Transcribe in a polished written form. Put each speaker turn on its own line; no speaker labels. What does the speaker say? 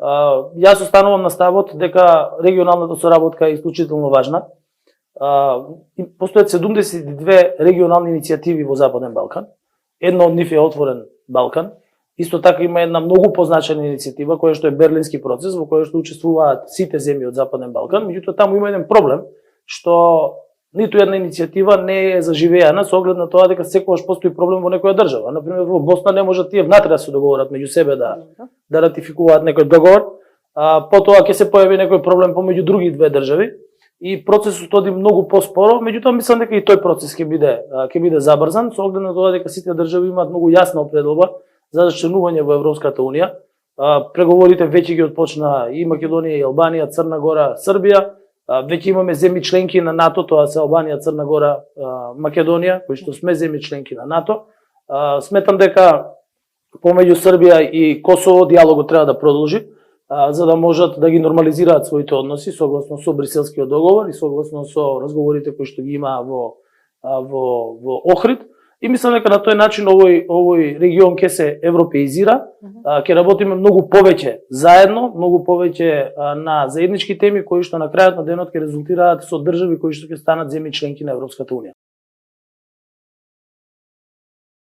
Јас останувам на ставот дека регионалната соработка е исклучително важна. Постојат 72 регионални иницијативи во Западен Балкан. Една од нив е Отворен Балкан. Исто така има една многу позначена иницијатива која што е Берлински процес, во која што учествуваат сите земји од Западен Балкан. Меѓутоа таму има еден проблем што ниту една иницијатива не е заживеана со оглед на тоа дека секогаш постои проблем во некоја држава. Например, во Босна не можат тие внатре да се договорат меѓу себе да ратификуваат некој договор. Потоа ќе се појави некој проблем помеѓу други две држави и процесот оди многу поспоро, меѓутоа мислам дека и тој процес ќе биде забрзан со оглед на тоа дека сите држави имаат многу јасна определба за членување во Европската унија. Преговорите веќе ги отпочна и Македонија, и Албанија, Црна Гора, Србија. Веќе имаме земји членки на НАТО, тоа се Албанија, Црна Гора, Македонија, кои што сме земји членки на НАТО. Сметам дека помеѓу Србија и Косово диалогот треба да продолжи, за да можат да ги нормализираат своите односи согласно со Бриселскиот договор и согласно со разговорите кои што ги има во Охрид. И мислам дека на тој начин овој регион ќе се европеизира, ќе работиме многу повеќе заедно, многу повеќе на заеднички теми кои што на крајот на денот ќе резултираат со држави кои што ќе станат земји членки на Европската унија.